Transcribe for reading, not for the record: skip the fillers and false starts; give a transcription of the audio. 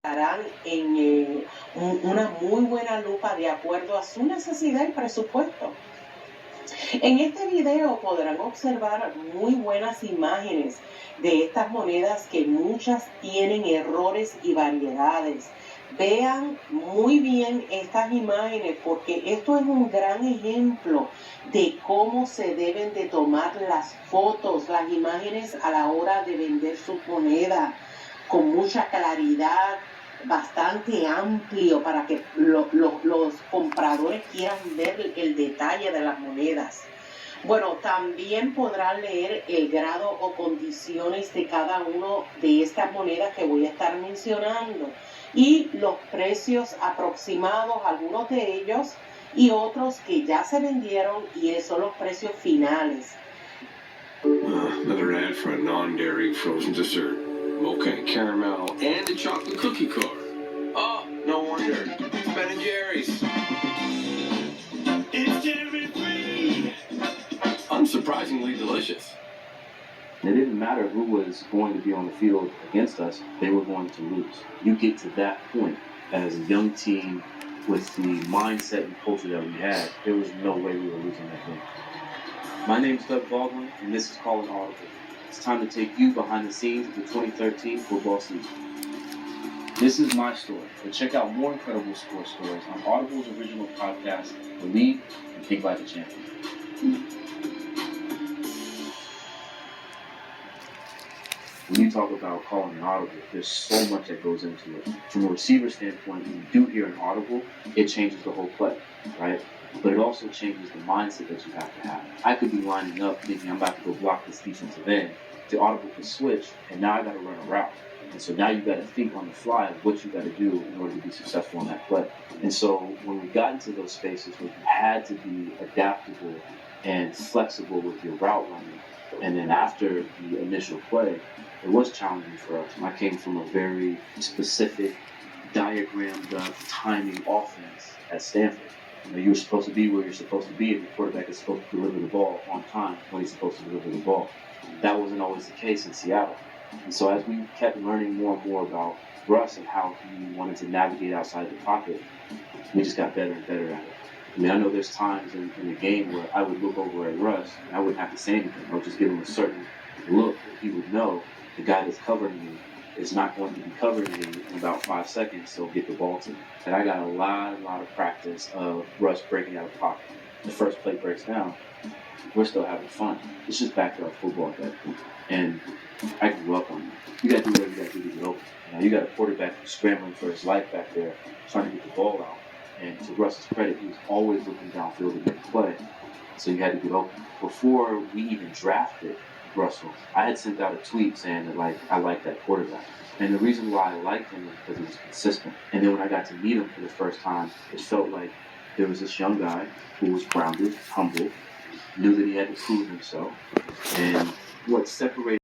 Estarán en una muy buena lupa de acuerdo a su necesidad y presupuesto. En este video podrán observar muy buenas imágenes de estas monedas que muchas tienen errores y variedades. Vean muy bien estas imágenes porque esto es un gran ejemplo de cómo se deben de tomar las fotos, las imágenes a la hora de vender su moneda con mucha claridad, bastante amplio para que los compradores quieran ver el detalle de las monedas. Bueno, también podrán leer el grado o condiciones de cada uno de estas monedas que voy a estar mencionando y los precios aproximados, algunos de ellos, y otros que ya se vendieron y son los precios finales. Another ad for a non-dairy frozen dessert. Mocha caramel and a chocolate cookie car. Oh, no wonder. It's Ben & Jerry's. It's dairy-free. Unsurprisingly delicious. It didn't matter who was going to be on the field against us, they were going to lose. You get to that point as a young team with the mindset and culture that we had, there was no way we were losing that game. My name is Doug Baldwin, and this is Calling Audible. It's time to take you behind the scenes of the 2013 football season. This is my story, but check out more incredible sports stories on Audible's original podcast, Believe and Think Like a Champion. When you talk about calling an audible, there's so much that goes into it. From a receiver standpoint, when you do hear an audible, it changes the whole play, right? But it also changes the mindset that you have to have. I could be lining up thinking I'm about to go block this defensive end. The audible can switch, and now I got to run a route. And so now you got to think on the fly of what you got to do in order to be successful in that play. And so when we got into those spaces where you had to be adaptable and flexible with your route running, and then after the initial play, it was challenging for us. I came from a very specific, diagrammed up timing offense at Stanford. You're supposed to be where you're supposed to be, and the quarterback is supposed to deliver the ball on time when he's supposed to deliver the ball. That wasn't always the case in Seattle. And so as we kept learning more and more about Russ and how he wanted to navigate outside the pocket, we just got better and better at it. I mean, I know there's times in the game where I would look over at Russ, and I wouldn't have to say anything. I would just give him a certain look, and he would know the guy that's covering me is not going to be covering me in about 5 seconds, so get the ball to me. And I got a lot of practice of Russ breaking out of pocket. The first play breaks down, we're still having fun. It's just backyard football at that point. And I grew up on it. You got to do whatever you got to do to get open. Now, you got a quarterback who's scrambling for his life back there, trying to get the ball out. And to Russ's credit, he was always looking downfield to make a play. So you had to get open. Before we even drafted Russell, I had sent out a tweet saying that I like that quarterback. And the reason why I liked him is because he was consistent. And then when I got to meet him for the first time, it felt like there was this young guy who was grounded, humble, knew that he had to prove himself. And what separated